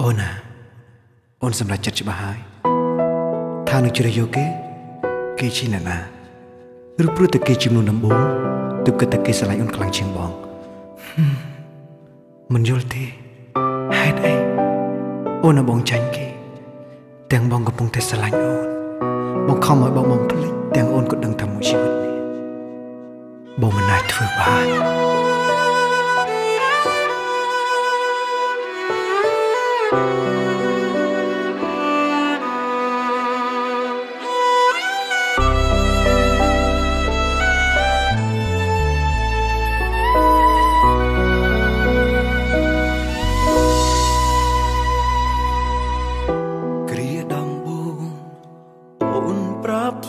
អូនណាអូនសម្រេចចិត្តច្បាស់ហើយថានឹងជ្រើសយកគេជាអ្នកណាឬព្រោះតែគេជាមនុស្សដំបូងទើបគិតតែគេស្រឡាញ់អូនខ្លាំងជាងបងមិនយល់ទេហេតុអីអូនឲ្យបងចាញ់គេទាំងបងកំពុងតែស្រឡាញ់អូនបងខំឲ្យបងភ្លេចទាំងអូនក៏ដឹងថាមួយជីវិតនេះបងមិនអាចធ្វើបាន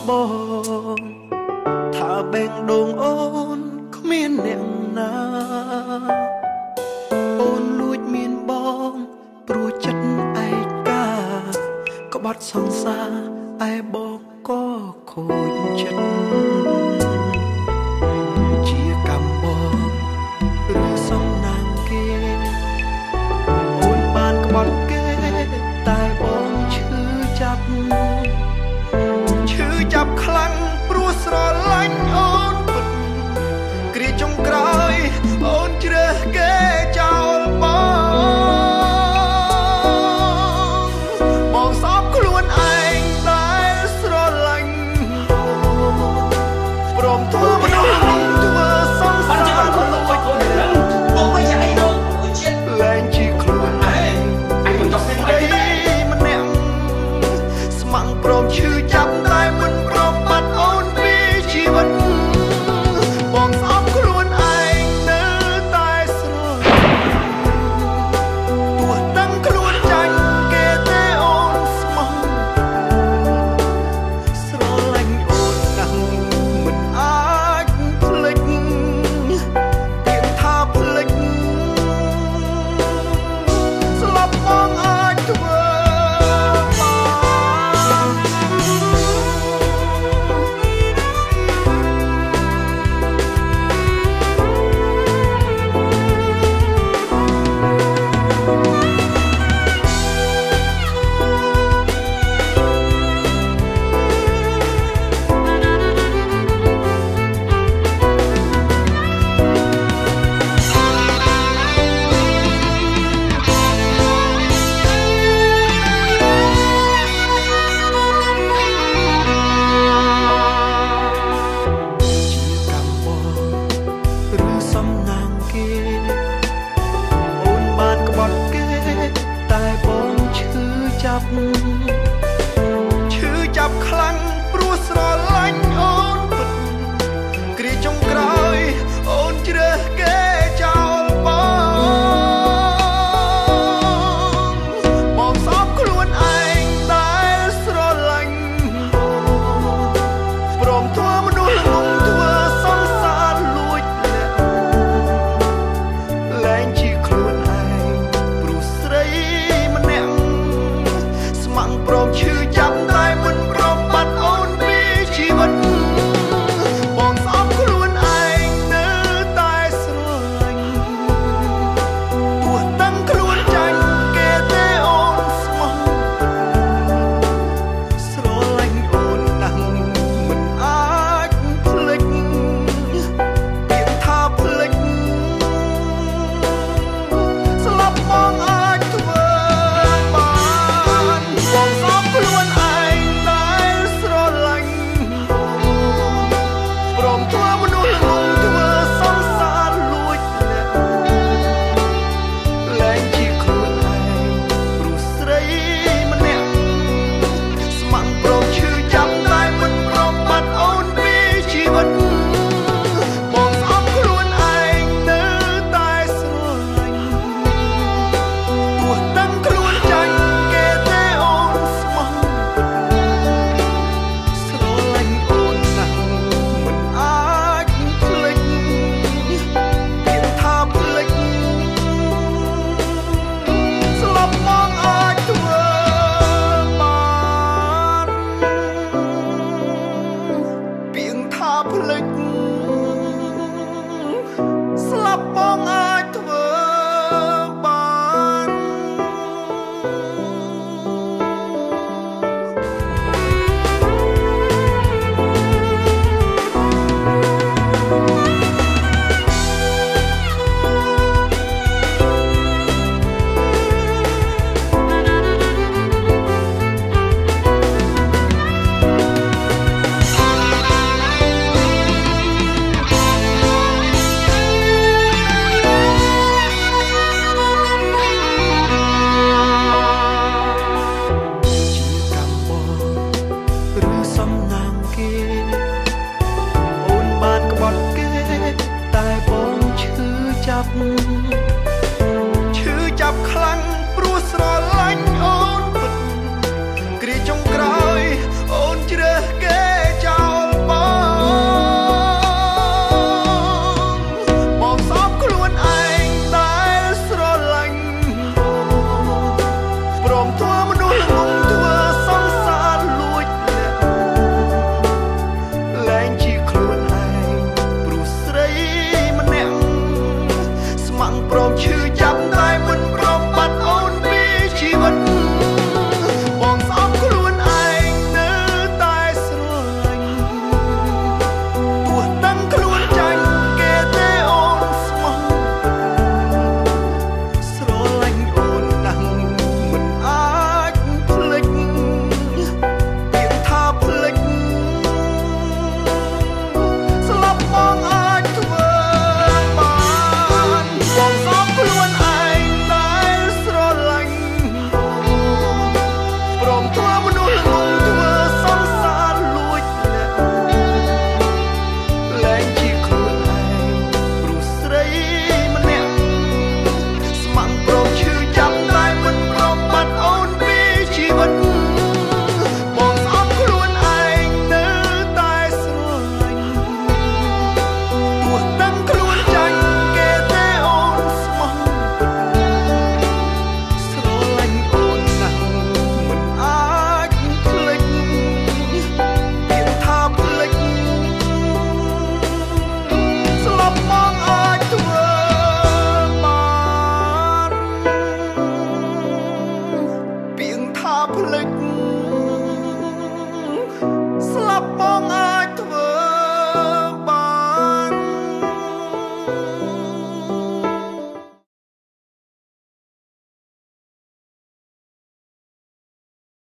បងថាបេងដូងអូនគ្មានអ្នកណាអូនលួចមានបងព្រោះចិត្តឯកាក្បត់សង្សារឯបងក៏ខូចចិត្តជាកម្មបងឬសំណាងគេអូនបានក្បត់គេតែបងឈឺចាប់ខ្លាំងព្រោះស្រឡាញ់អូនពិតគ្រាចុងក្រោយអូនជ្រើសគេចោលបងសោកខ្លួនឯងដែលស្រឡាញ់ព្រមធ្វើមនុស្សធ្វើសង្សារបងមិនចៃដល់ជាតិលែងជាខ្លួនឯងអញមិនចង់ស្ដីម្នាក់ស្ម័គ្រព្រមឈឺចាប់តែមិនបងស្អប់ខ្លួនឯងនៅតែស្រឡាញ់ទោះដឹងខ្លួនចាញ់គេទេអូនស្មោះស្រឡាញ់អូនណាស់មិនអាចភ្លេចទៀងថាភ្លេចស្លាប់បងអាចធ្វើឈឺចាប់ខ្លាំងព្រោះស្រឡាញ់អូនពិតគ្រាចុងក្រោយអូនជ្រើសគេចោលបងសោកខ្លួនឯងដែលស្រឡាញ់ព្រមធ្វើមនុស្សល្ងងធ្វើសង្សារលួចលែងជាខ្លួនឯងព្រោះស្រីម្នាក់ស្ម័គ្រព្រម ភ្លេចស្លាប់បង